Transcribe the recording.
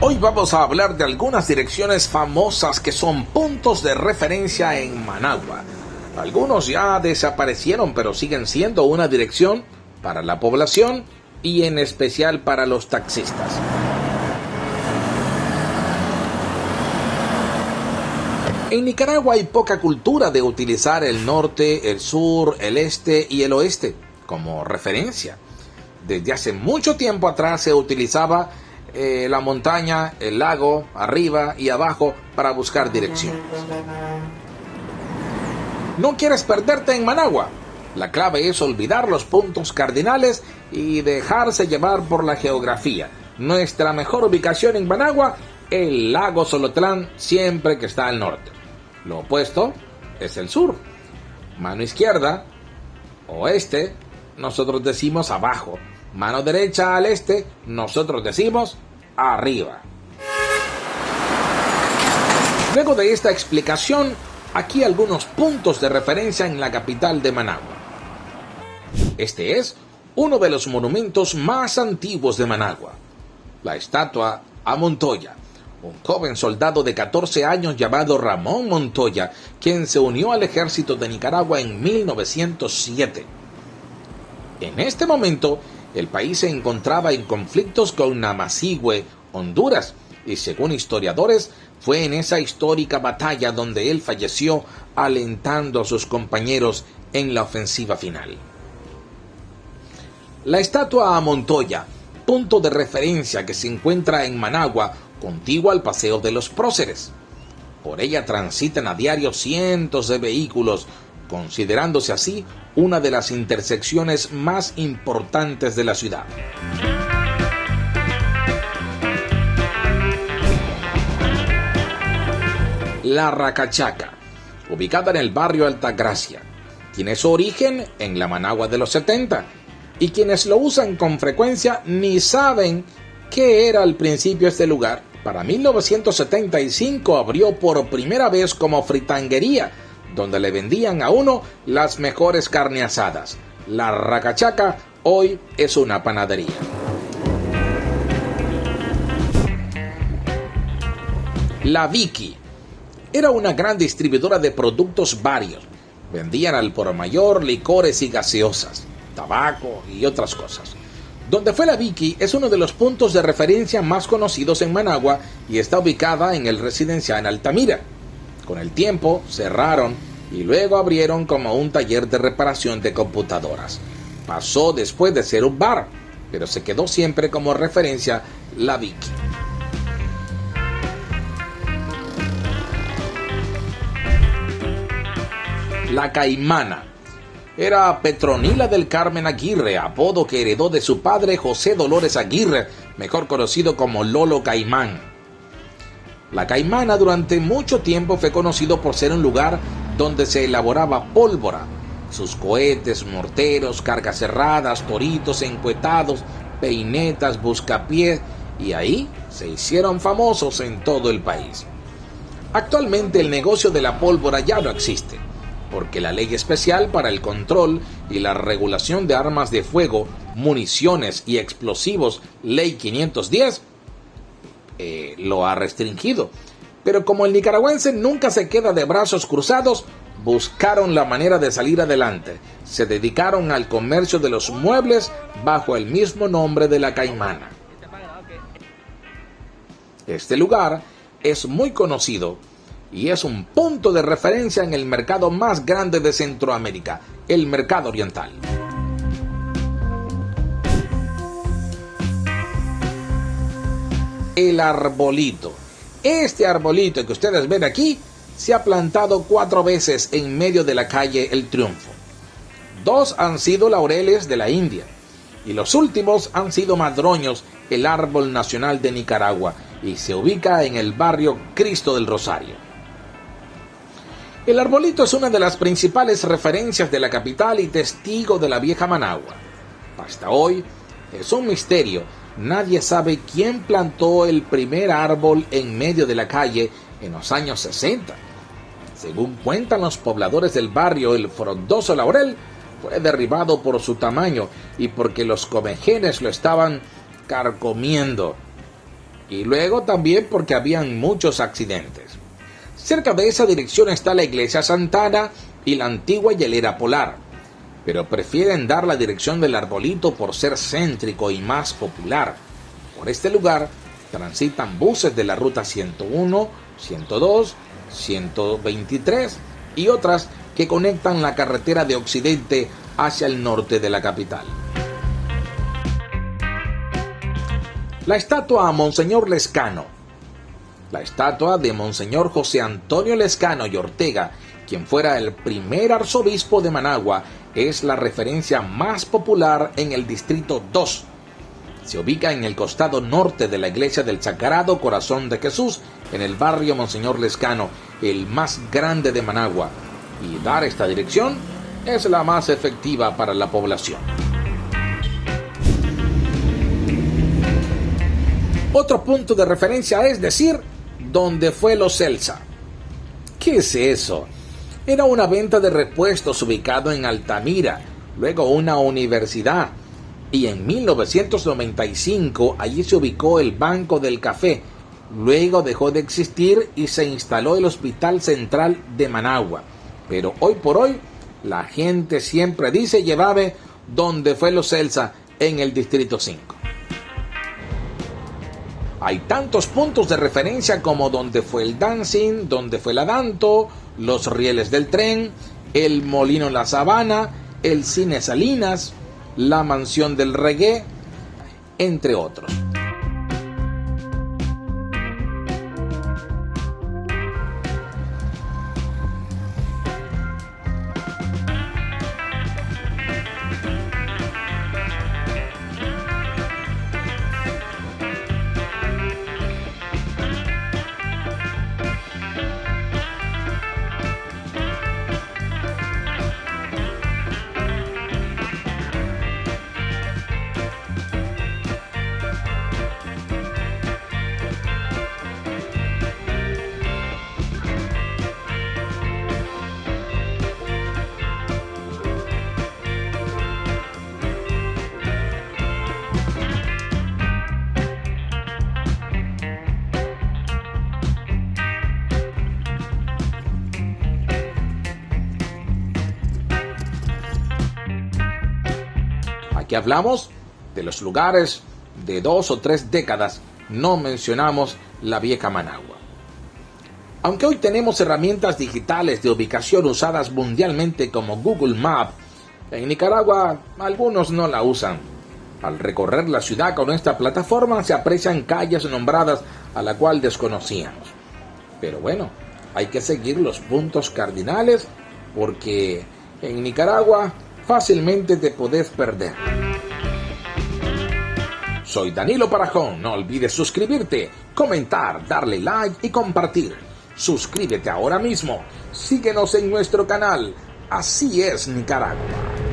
Hoy vamos a hablar de algunas direcciones famosas que son puntos de referencia en Managua. Algunos ya desaparecieron, pero siguen siendo una dirección para la población y en especial para los taxistas. En Nicaragua hay poca cultura de utilizar el norte, el sur, el este y el oeste como referencia. Desde hace mucho tiempo atrás se utilizaba la montaña, el lago, arriba y abajo para buscar direcciones. ¿No quieres perderte en Managua? La clave es olvidar los puntos cardinales y dejarse llevar por la geografía. Nuestra mejor ubicación en Managua, el lago Solotlán, siempre que está al norte. Lo opuesto es el sur. Mano izquierda, oeste, nosotros decimos abajo. Mano derecha al este, nosotros decimos arriba. Luego de esta explicación, aquí algunos puntos de referencia en la capital de Managua. Este es uno de los monumentos más antiguos de Managua, la estatua a Montoya, un joven soldado de 14 años llamado Ramón Montoya, quien se unió al ejército de Nicaragua en 1907. En este momento, el país se encontraba en conflictos con Namasihue, Honduras, y según historiadores, fue en esa histórica batalla donde él falleció alentando a sus compañeros en la ofensiva final. La estatua a Montoya, punto de referencia que se encuentra en Managua, contigua al Paseo de los Próceres. Por ella transitan a diario cientos de vehículos, considerándose así una de las intersecciones más importantes de la ciudad. La Racachaca, ubicada en el barrio Altagracia, tiene su origen en la Managua de los 70, y quienes lo usan con frecuencia ni saben qué era al principio este lugar. Para 1975 abrió por primera vez como fritanguería, donde le vendían a uno las mejores carne asadas. La Racachaca hoy es una panadería. La Vicky era una gran distribuidora de productos varios. Vendían al por mayor licores y gaseosas, tabaco y otras cosas. Donde fue la Vicky es uno de los puntos de referencia más conocidos en Managua y está ubicada en el residencial Altamira. Con el tiempo cerraron y luego abrieron como un taller de reparación de computadoras. Pasó después de ser un bar, pero se quedó siempre como referencia la Vicky. La Caimana era Petronila del Carmen Aguirre, apodo que heredó de su padre José Dolores Aguirre, mejor conocido como Lolo Caimán. La Caimana durante mucho tiempo fue conocido por ser un lugar donde se elaboraba pólvora. Sus cohetes, morteros, cargas cerradas, toritos encuetados, peinetas, buscapiés, y ahí se hicieron famosos en todo el país. Actualmente el negocio de la pólvora ya no existe, porque la Ley Especial para el Control y la Regulación de Armas de Fuego, Municiones y Explosivos, Ley 510, lo ha restringido. Pero como el nicaragüense nunca se queda de brazos cruzados, buscaron la manera de salir adelante. Se dedicaron al comercio de los muebles bajo el mismo nombre de la Caimana. Este lugar es muy conocido y es un punto de referencia en el mercado más grande de Centroamérica, el Mercado Oriental. El arbolito. Este arbolito que ustedes ven aquí se ha plantado 4 veces en medio de la calle El Triunfo. 2 han sido laureles de la India y los últimos han sido madroños, el árbol nacional de Nicaragua, y se ubica en el barrio Cristo del Rosario. El arbolito es una de las principales referencias de la capital y testigo de la vieja Managua. Hasta hoy es un misterio. Nadie sabe quién plantó el primer árbol en medio de la calle en los años 60. Según cuentan los pobladores del barrio, el frondoso laurel fue derribado por su tamaño y porque los comejenes lo estaban carcomiendo. y luego también porque habían muchos accidentes. Cerca de esa dirección está la iglesia Santana y la antigua hielera polar, pero prefieren dar la dirección del Arbolito por ser céntrico y más popular. Por este lugar transitan buses de la ruta 101, 102, 123 y otras que conectan la carretera de Occidente hacia el norte de la capital. La estatua a Monseñor Lescano. La estatua de Monseñor José Antonio Lescano y Ortega, quien fuera el primer arzobispo de Managua, es la referencia más popular en el Distrito 2. Se ubica en el costado norte de la iglesia del Sagrado Corazón de Jesús, en el barrio Monseñor Lescano, el más grande de Managua, y dar esta dirección es la más efectiva para la población. Otro punto de referencia es decir, ¿dónde fue Los Celsa? ¿Qué es eso? Era una venta de repuestos ubicado en Altamira, luego una universidad, y en 1995 allí se ubicó el Banco del Café. Luego dejó de existir y se instaló el Hospital Central de Managua. Pero hoy por hoy la gente siempre dice llevaba donde fue Los Celsa en el Distrito 5. Hay tantos puntos de referencia como donde fue el Dancing, donde fue la Danto, los rieles del tren, el Molino La Sabana, el Cine Salinas, la Mansión del Reggae, entre otros. Aquí hablamos de los lugares de 2 o 3 décadas, no mencionamos la vieja Managua. Aunque hoy tenemos herramientas digitales de ubicación usadas mundialmente como Google Maps, en Nicaragua algunos no la usan. Al recorrer la ciudad con esta plataforma se aprecian calles nombradas a la cual desconocíamos. Pero bueno, hay que seguir los puntos cardinales porque en Nicaragua fácilmente te podés perder. Soy Danilo Parajón, no olvides suscribirte, comentar, darle like y compartir. Suscríbete ahora mismo, síguenos en nuestro canal. Así es Nicaragua.